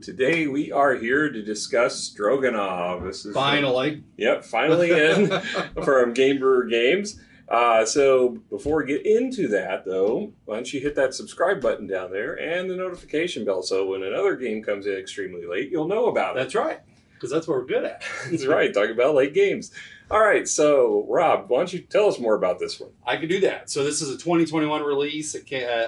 Today we are here to discuss Stroganov. This is finally. Finally in from Game Brewer Games. So before we get into that, though, why don't you hit that subscribe button down there and the notification bell so when another game comes in extremely late, you'll know about it. That's right, because that's what we're good at. That's right, talking about late games. All right, so Rob, why don't you tell us more about this one? I can do that. So this is a 2021 release.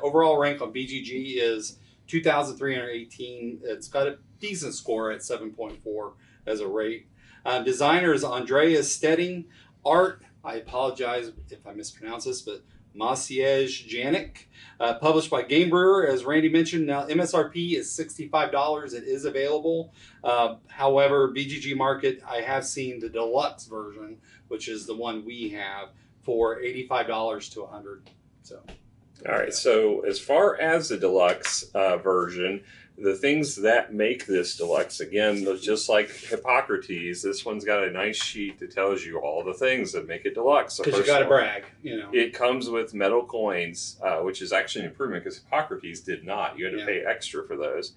Overall rank on BGG is 2,318. It's got a decent score at 7.4 as a rate. Designer is Andreas Stedding. Art, I apologize if I mispronounce this, but Maciej Janik. Published by Game Brewer, as Randy mentioned. Now MSRP is $65. It is available. However, BGG Market, I have seen the deluxe version, which is the one we have, for $85 to $100. So. All right, so as far as the deluxe version, the things that make this deluxe, again, just like Hippocrates, this one's got a nice sheet that tells you all the things that make it deluxe. Because you got to brag, you know. It comes with metal coins, which is actually an improvement because Hippocrates did not. You had to pay extra for those.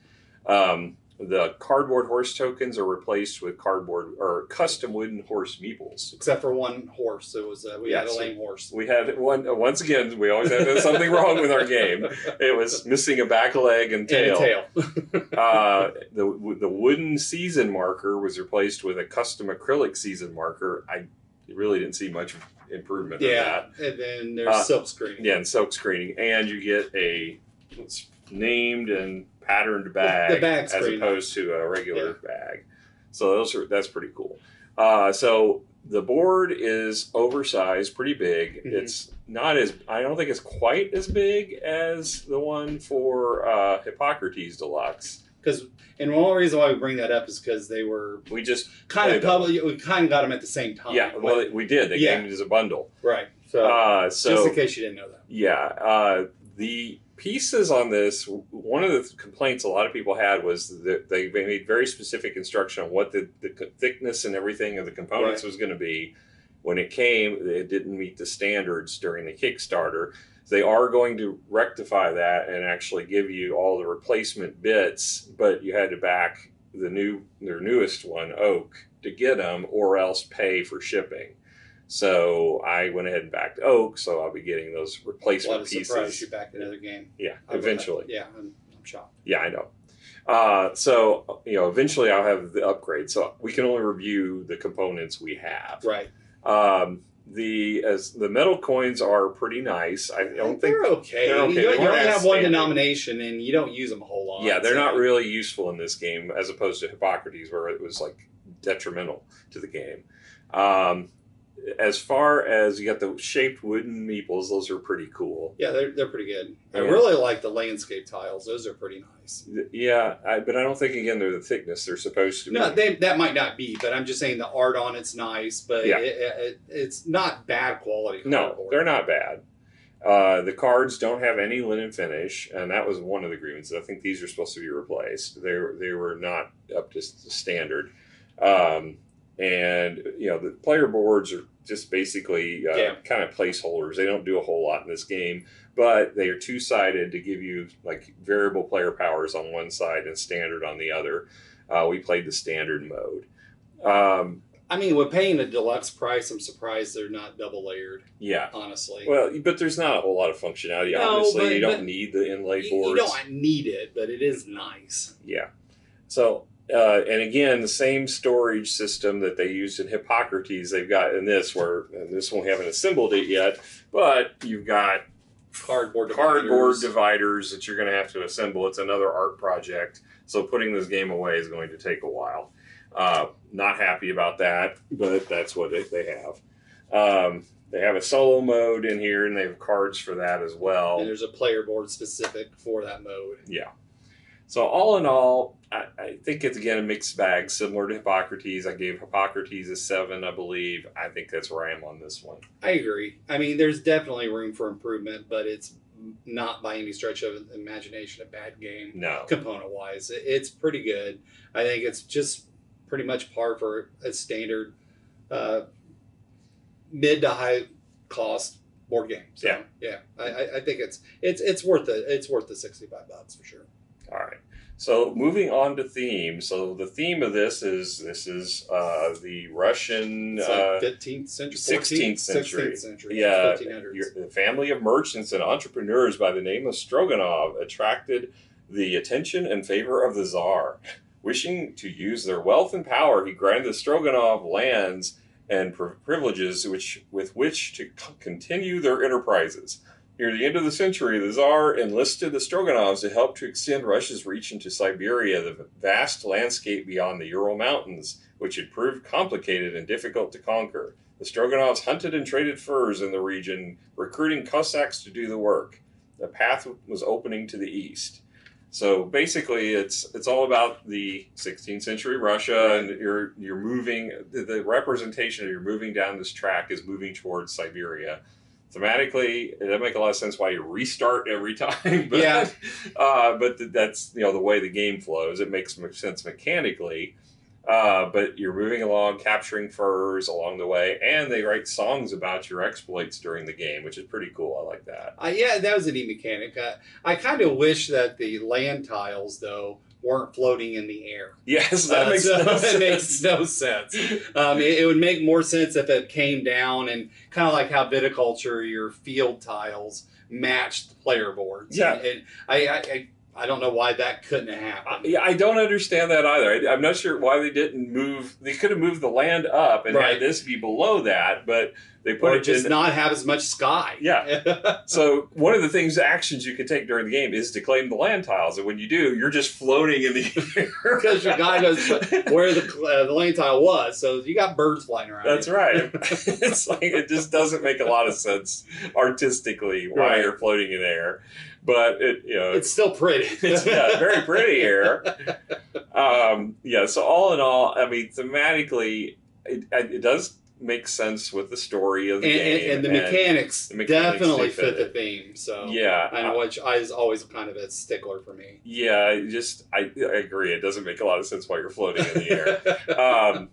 The cardboard horse tokens are replaced with cardboard or custom wooden horse meeples. Except for one horse. It was we had a lame horse. We had one. Once again, we always had something wrong with our game. It was missing a back leg and tail. The wooden season marker was replaced with a custom acrylic season marker. I really didn't see much improvement in that. And then there's silk screening. Yeah, and silk screening. And you get a named and patterned bag as opposed to a regular bag. So that's pretty cool. So the board is oversized, pretty big. Mm-hmm. It's not as, I don't think it's quite as big as the one for Hippocrates Deluxe. And one reason why we bring that up is because we just kind of got them at the same time. Yeah, well, we did. They came as a bundle. Right. So just in case you didn't know that. Yeah. The pieces on this, one of the complaints a lot of people had was that they made very specific instruction on what the thickness and everything of the components was going to be. When it came, it didn't meet the standards during the Kickstarter. They are going to rectify that and actually give you all the replacement bits, but you had to back their newest one, Oak, to get them, or else pay for shipping. So I went ahead and backed Oak, so I'll be getting those replacement pieces. Surprise you backed another game. Yeah, eventually. Yeah, I'm shocked. Yeah, I know. So eventually I'll have the upgrade. So we can only review the components we have. Right. The metal coins are pretty nice. I don't think they're okay. They're okay. You only have one denomination, and you don't use them a whole lot. Yeah, they're not really useful in this game, as opposed to Hippocrates, where it was like detrimental to the game. As far as you got the shaped wooden meeples, those are pretty cool. Yeah, they're pretty good. I really like the landscape tiles. Those are pretty nice. Yeah, but I don't think, again, they're the thickness they're supposed to be. No, that might not be, but I'm just saying the art on it's nice, but it's not bad quality. No, they're not bad. The cards don't have any linen finish, and that was one of the grievances. I think these are supposed to be replaced. They were not up to standard. And, the player boards are just basically kind of placeholders. They don't do a whole lot in this game, but they are two-sided to give you like variable player powers on one side and standard on the other. We played the standard mode. I mean, with paying a deluxe price, I'm surprised they're not double layered. Yeah. Honestly. Well, but there's not a whole lot of functionality. No, obviously, you don't need the inlay boards. You don't need it, but it is nice. Yeah. So... and again, the same storage system that they used in Hippocrates, they've got in this, and this one we haven't assembled it yet, but you've got cardboard dividers that you're going to have to assemble. It's another art project, so putting this game away is going to take a while. Not happy about that, but that's what they have. They have a solo mode in here, and they have cards for that as well. And there's a player board specific for that mode. Yeah. So all in all, I think it's, again, a mixed bag, similar to Hippocrates. I gave Hippocrates a 7, I believe. I think that's where I am on this one. I agree. I mean, there's definitely room for improvement, but it's not by any stretch of imagination a bad game. No. Component-wise. It's pretty good. I think it's just pretty much par for a standard mid to high cost board game. So, I think it's worth it. It's worth the $65 for sure. All right. So moving on to theme. So the theme of this is the Russian It's like 15th century, 16th century. 16th century, Yeah, 1500s. the family of merchants and entrepreneurs by the name of Stroganov attracted the attention and favor of the Tsar. Wishing to use their wealth and power, he granted the Stroganov lands and privileges with which to continue their enterprises. Near the end of the century, the Tsar enlisted the Stroganovs to help to extend Russia's reach into Siberia, the vast landscape beyond the Ural Mountains, which had proved complicated and difficult to conquer. The Stroganovs hunted and traded furs in the region, recruiting Cossacks to do the work. The path was opening to the east. So basically, it's all about the 16th century Russia, and you're moving. The representation of you're moving down this track is moving towards Siberia. Thematically, it doesn't make a lot of sense why you restart every time. But, Yeah. But that's the way the game flows. It makes sense mechanically. But you're moving along, capturing furs along the way, and they write songs about your exploits during the game, which is pretty cool. I like that. Yeah, that was a neat mechanic. I kind of wish that the land tiles, though, weren't floating in the air. Yes, that makes no sense. It makes no sense. It would make more sense if it came down and kind of like how viticulture, your field tiles matched the player boards. Yeah. And I don't know why that couldn't have happened. I don't understand that either. I'm not sure why they didn't move. They could have moved the land up and had this be below that, but they put it just not have as much sky. Yeah. So one of the actions you can take during the game is to claim the land tiles, and when you do, you're just floating in the air because your guy knows where the land tile was. So you got birds flying around. That's right. It's like it just doesn't make a lot of sense artistically why you're floating in air. But it's still pretty. It's very pretty here. So all in all, I mean, thematically, it does make sense with the story of the game, and the mechanics definitely fit the theme. So which is always kind of a stickler for me. Yeah, I agree. It doesn't make a lot of sense while you're floating in the air.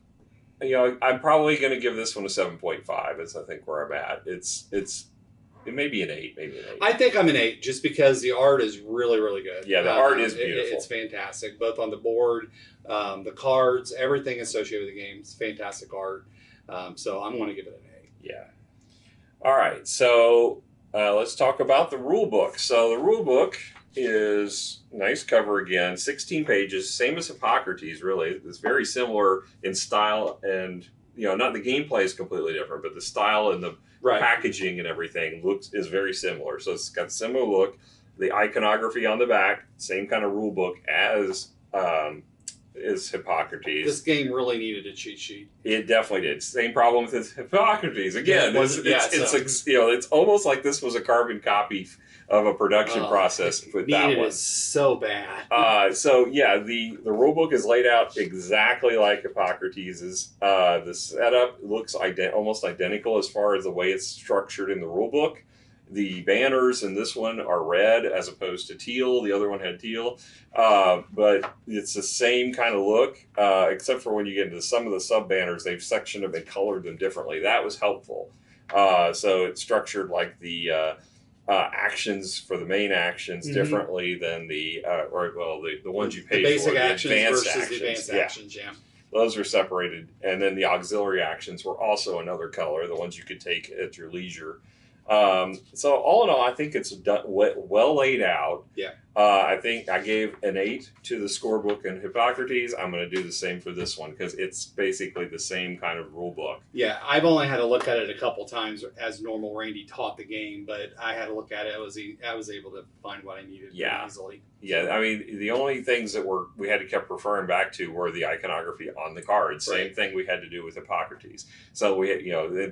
I'm probably going to give this one a 7.5. Is I think where I'm at. It may be an 8, maybe an 8. I think I'm an 8 just because the art is really, really good. Yeah, the art is beautiful. It's fantastic, both on the board, the cards, everything associated with the game. It's fantastic art. So I'm going to give it an 8. Yeah. All right, so let's talk about the rule book. So the rule book is nice cover again, 16 pages, same as Hippocrates, really. It's very similar in style and, not the gameplay is completely different, but the style and the packaging and everything is very similar. So it's got a similar look. The iconography on the back, same kind of rule book as is Hippocrates. This game really needed a cheat sheet. It definitely did. Same problem with Hippocrates. Again, it's almost like this was a carbon copy of a production process with that one. It so bad. The rule book is laid out exactly like Hippocrates'. The setup looks almost identical as far as the way it's structured in the rule book. The banners in this one are red as opposed to teal. The other one had teal. But it's the same kind of look, except for when you get into some of the sub-banners, they've sectioned them and colored them differently. That was helpful. So it's structured like the actions for the main actions differently than the ones you pay the basic for. actions the advanced versus actions. the advanced actions, Those were separated. And then the auxiliary actions were also another color, the ones you could take at your leisure. So all in all, I think it's well laid out. Yeah. I think I gave an 8 to the scorebook in Hippocrates. I'm going to do the same for this one because it's basically the same kind of rule book. Yeah, I've only had to look at it a couple times as normal Randy taught the game, but I had to look at it. I was able to find what I needed easily. Yeah, I mean, the only things that we had to keep referring back to were the iconography on the cards. Same thing we had to do with Hippocrates. So we had,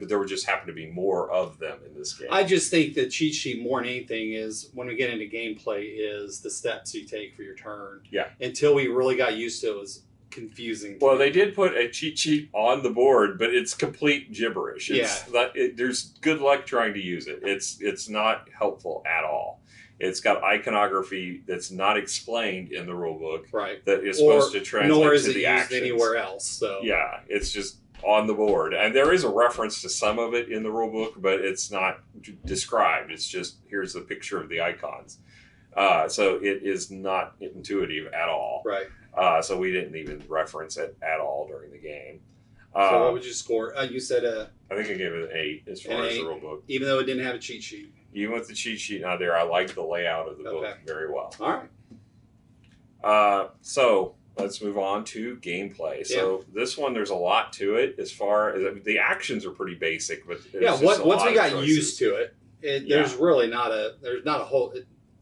there would just happen to be more of them in this game. I just think the cheat sheet more than anything is when we get into gameplay is the steps you take for your turn. Yeah. Until we really got used to it, was confusing. Well, they did put a cheat sheet on the board, but it's complete gibberish. There's good luck trying to use it. It's not helpful at all. It's got iconography that's not explained in the rule book. Right. That is supposed to translate nor is to it the used actions. anywhere else. So yeah, it's just on the board. And there is a reference to some of it in the rule book, but it's not described. It's just, here's the picture of the icons. So it is not intuitive at all. Right. So we didn't even reference it at all during the game. So what would you score? You said I think I gave it an 8 as far as the rule book. Even though it didn't have a cheat sheet. Even with the cheat sheet not there, I liked the layout of the book very well. All right. So let's move on to gameplay. So this one, there's a lot to it. As far as the actions are pretty basic, but once we got used to it, there's really not a whole.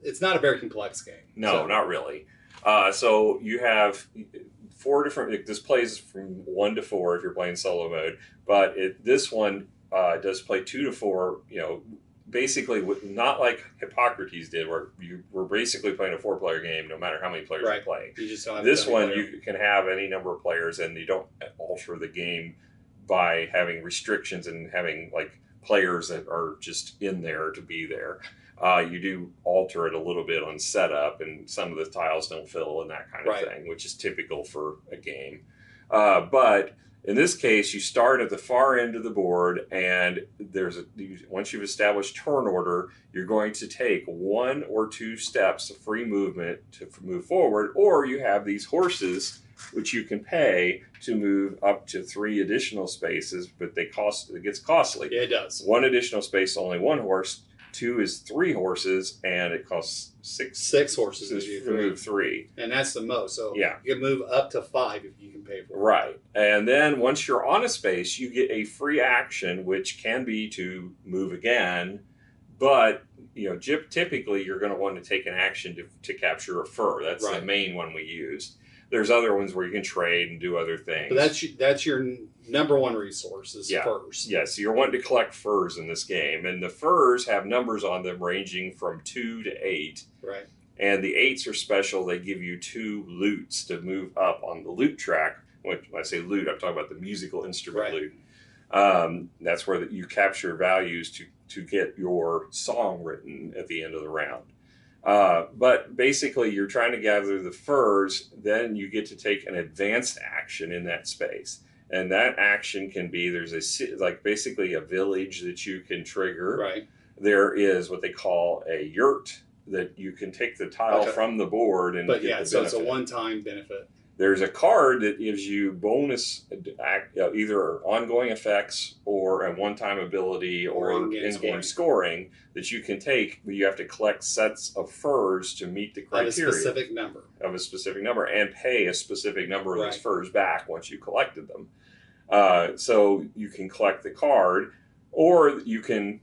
It's not a very complex game. No, not really. So you have 4 different. This plays from 1 to 4 if you're playing solo mode, but this one does play 2 to 4. Basically, not like Hippocrates did, where you were basically playing a 4-player game, no matter how many players you play. You just don't have this one, you can have any number of players, and you don't alter the game by having restrictions and having like players that are just in there to be there. You do alter it a little bit on setup, and some of the tiles don't fill and that kind of thing, which is typical for a game. But in this case, you start at the far end of the board, and once you've established turn order, you're going to take 1 or 2 steps of free movement to move forward, or you have these horses which you can pay to move up to 3 additional spaces, but it gets costly. Yeah, it does. 1 additional space, only 1 horse. 2 is 3 horses, and it costs 6 horses to move 3. And that's the most. So you can move up to 5 if you can pay for it. Right. And then once you're on a space, you get a free action, which can be to move again. But, typically you're going to want to take an action to capture a fur. That's the main one we used. There's other ones where you can trade and do other things. But that's your number 1 resource is furs. Yeah, so you're wanting to collect furs in this game. And the furs have numbers on them ranging from 2 to 8. Right. And the 8s are special. They give you 2 loots to move up on the loot track. When I say loot, I'm talking about the musical instrument loot. That's where you capture values to get your song written at the end of the round. But basically, you're trying to gather the furs, then you get to take an advanced action in that space. And that action can be, there's basically a village that you can trigger. Right. There is what they call a yurt that you can take the tile from the board and get the benefit. So it's a one-time benefit. There's a card that gives you bonus, either ongoing effects or a one-time ability or in-game scoring that you can take, but you have to collect sets of furs to meet the criteria. Of a specific number. And pay a specific number of those furs back once you collected them. So you can collect the card, or you can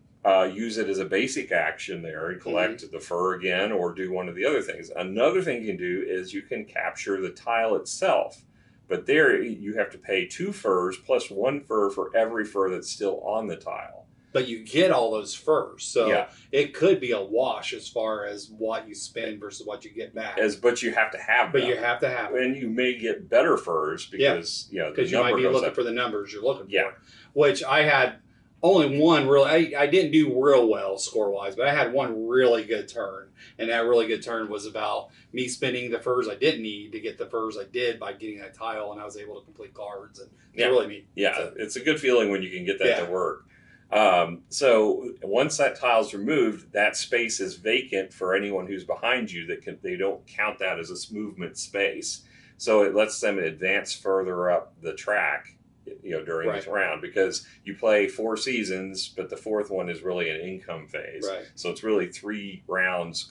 use it as a basic action there and collect the fur again, or do one of the other things. Another thing you can do is you can capture the tile itself, but there you have to pay 2 furs plus 1 fur for every fur that's still on the tile. But you get all those furs, so it could be a wash as far as what you spend versus what you get back. But you have to have them. But you have to have them. And you may get better furs because you might be looking for the numbers you're looking for. Which I had only one really. I didn't do real well score-wise, but I had one really good turn. And that really good turn was about me spending the furs I didn't need to get the furs I did by getting that tile, and I was able to complete cards. And it's really neat. Yeah, it's a good feeling when you can get that to work. So once that tile's removed, that space is vacant for anyone who's behind you. They don't count that as a movement space. So it lets them advance further up the track, during this round, because you play 4 seasons, but the 4th one is really an income phase. Right. So it's really 3 rounds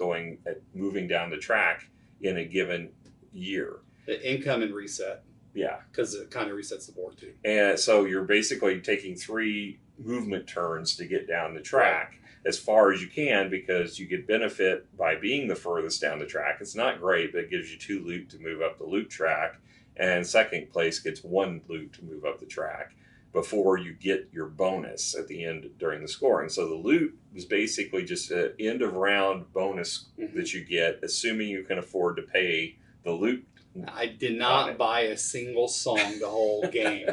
moving down the track in a given year. The income and reset. Yeah. Because it kind of resets the board too. And so you're basically taking 3 movement turns to get down the track as far as you can, because you get benefit by being the furthest down the track. It's not great, but it gives you 2 loot to move up the loot track, and second place gets 1 loot to move up the track before you get your bonus at the end during the scoring. So the loot is basically just an end of round bonus that you get, assuming you can afford to pay the loot. I did not buy a single song the whole game.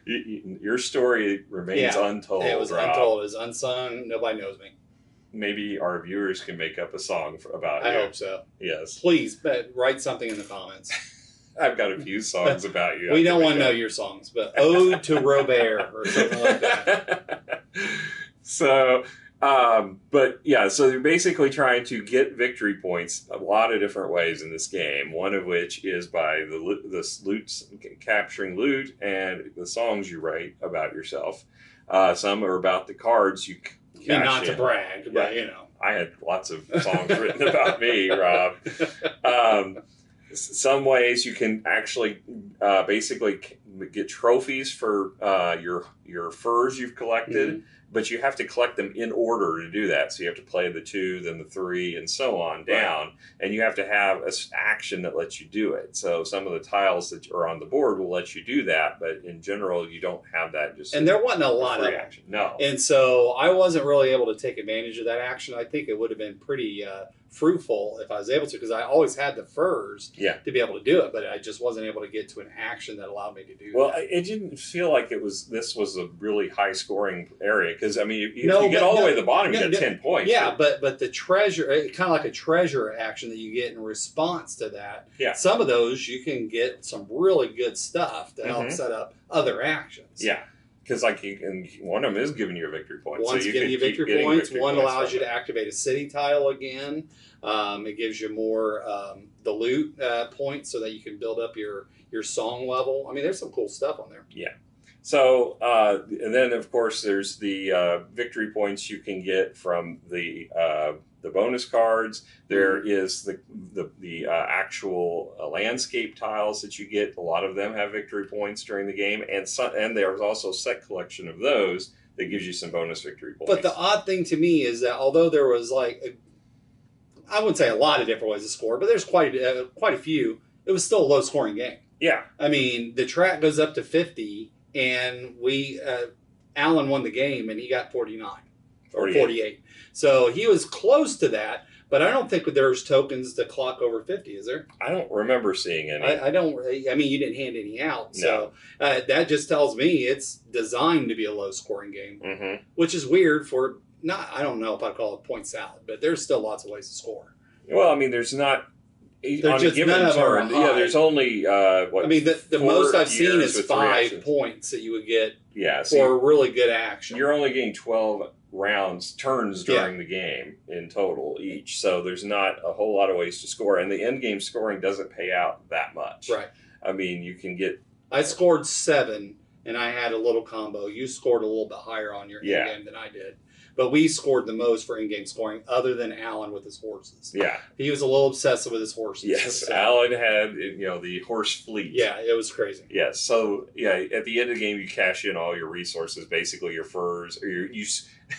Your story remains untold. It was untold. It was unsung. Nobody knows me. Maybe our viewers can make up a song about you. I hope so. Yes. Please, but write something in the comments. I've got a few songs about you. We don't want to know your songs, but Ode to Robert or something like that. So But yeah, so you're basically trying to get victory points a lot of different ways in this game. One of which is by the loot, capturing loot, and the songs you write about yourself. Some are about the cards you cash And not in. to brag, Yeah. but you know. I had lots of songs written about me, Rob. Some ways you can actually basically get trophies for your furs you've collected, but you have to collect them in order to do that. So you have to play the 2, then the 3, and so on down, and you have to have an action that lets you do it. So some of the tiles that are on the board will let you do that, but in general, you don't have that. And there wasn't a lot of action. No, and so I wasn't really able to take advantage of that action. I think it would have been pretty fruitful if I was able to, because I always had the furs to be able to do it, but I just wasn't able to get to an action that allowed me to do that. Well, it didn't feel like this was a really high scoring area, because I mean, if you get all the way to the bottom, you get 10 points. Yeah, but the treasure, kind of like a treasure action that you get in response to that. Yeah. Some of those you can get some really good stuff to help set up other actions. Yeah. Because one of them is giving you a victory point. One's giving you victory points. One allows you to activate a city tile again. It gives you more the loot points so that you can build up your song level. I mean, there's some cool stuff on there. Yeah. So, and then of course there's the victory points you can get from the bonus cards. There is the actual landscape tiles that you get. A lot of them have victory points during the game, and there's also a set collection of those that gives you some bonus victory points. But the odd thing to me is that although there was I wouldn't say a lot of different ways to score, but there's quite a few, it was still a low scoring game. Yeah. I mean, the track goes up to 50, and Alan won the game, and he got 49 or 48. So he was close to that, but I don't think there's tokens to clock over 50, is there? I don't remember seeing any. I mean, you didn't hand any out. So that just tells me it's designed to be a low scoring game, which is weird for I don't know if I'd call it point salad, but there's still lots of ways to score. Well, I mean, there's not. There's just none of them are high. Yeah, there's only I mean, the most I've seen is 5 points that you would get for a really good action. You're only getting 12 turns during the game in total each, so there's not a whole lot of ways to score, and the end game scoring doesn't pay out that much. Right. I mean, you can get. I scored 7, and I had a little combo. You scored a little bit higher on your end game than I did. But we scored the most for in-game scoring, other than Alan with his horses. Yeah. He was a little obsessive with his horses. Yes, so. Alan had the horse fleet. Yeah, it was crazy. Yes, so at the end of the game, you cash in all your resources, basically your furs, or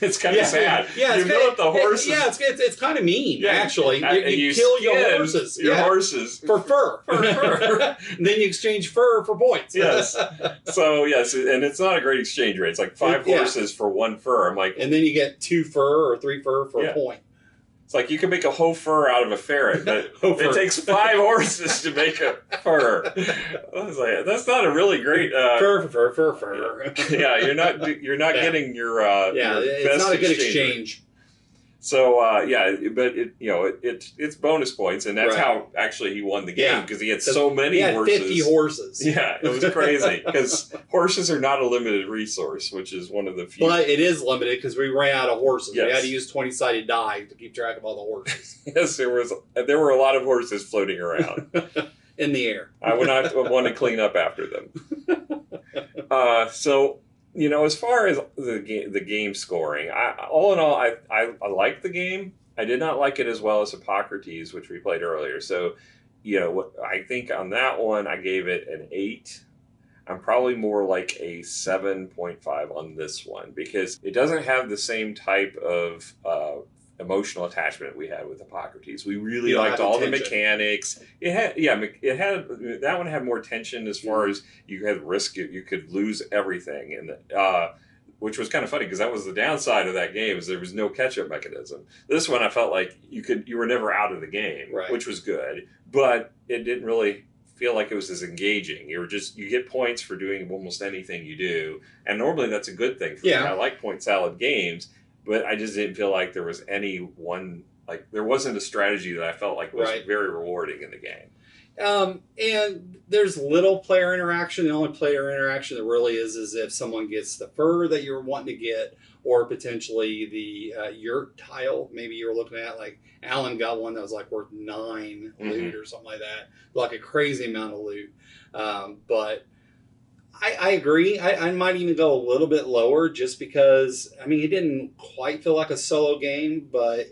it's kind of sad. Yeah, you build up the horses. It's kind of mean, actually. You kill your horses. Your horses. For fur. And then you exchange fur for points. Yes. So, and it's not a great exchange rate. It's like 5 horses for 1 fur. I'm like... And then you get 2 fur or 3 fur for a point. It's like you can make a whole fur out of a ferret, but it takes 5 horses to make a fur. I was like, that's not a really great fur. Yeah, you're not getting your it's best not a good exchange. So but it's bonus points, and that's how actually he won the game, because he had so many horses. 50 horses. Yeah, it was crazy because horses are not a limited resource, which is one of the few. But it is limited because we ran out of horses. Yes. We had to use 20-sided die to keep track of all the horses. Yes, there were a lot of horses floating around in the air. I would not want to clean up after them. So. As far as the game scoring, all in all, I liked the game. I did not like it as well as Hippocrates, which we played earlier. So, I think on that one, I gave it an 8. I'm probably more like a 7.5 on this one, because it doesn't have the same type of emotional attachment we had with Hippocrates. We really liked all the mechanics. It had that one had more tension as far as you had risk. You could lose everything, and which was kind of funny because that was the downside of that game, is there was no catch-up mechanism. This one, I felt like you were never out of the game, which was good, but it didn't really feel like it was as engaging. You get points for doing almost anything you do, and normally that's a good thing for me. I like point salad games. But I just didn't feel like there was there wasn't a strategy that I felt like was very rewarding in the game. And there's little player interaction. The only player interaction that really is if someone gets the fur that you're wanting to get, or potentially the yurt tile. Maybe you were looking at, like Alan got one that was like worth 9 loot or something like that, like a crazy amount of loot. But I agree. I might even go a little bit lower, just because I mean it didn't quite feel like a solo game, but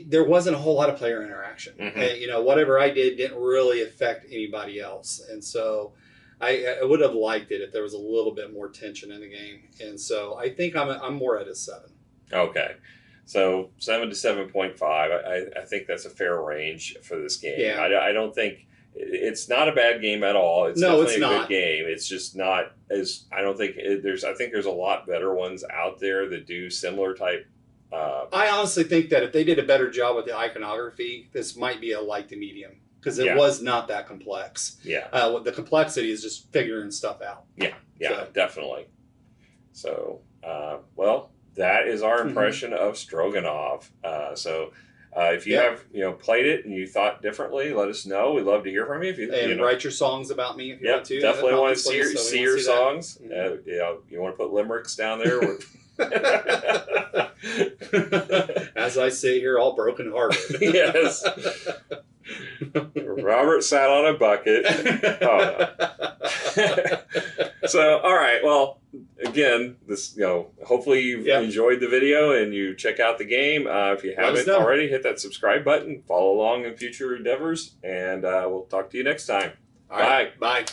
there wasn't a whole lot of player interaction. And, you know, whatever I did didn't really affect anybody else, and so I would have liked it if there was a little bit more tension in the game. And so I think I'm more at a 7. Okay, so 7 to 7.5. I think that's a fair range for this game. Yeah. I don't think it's not a bad game at all. It's No, definitely it's a not. good game. It's just not as I don't think there's. I think there's a lot better ones out there that do similar type. I honestly think that if they did a better job with the iconography, this might be a light to medium, because it was not that complex. Yeah. The complexity is just figuring stuff out. Yeah, So. definitely. So, well, that is our impression of Stroganov. If you have played it and you thought differently, let us know. We'd love to hear from you. If you write your songs about me if you want to. Definitely want to see your songs. Mm-hmm. You want to put limericks down there. As I sit here, all broken hearted. Yes. Robert sat on a bucket. Oh, no. So, all right. Well, again, this hopefully you've enjoyed the video and you check out the game. If you haven't already, hit that subscribe button. Follow along in future endeavors, and we'll talk to you next time. All right. Bye.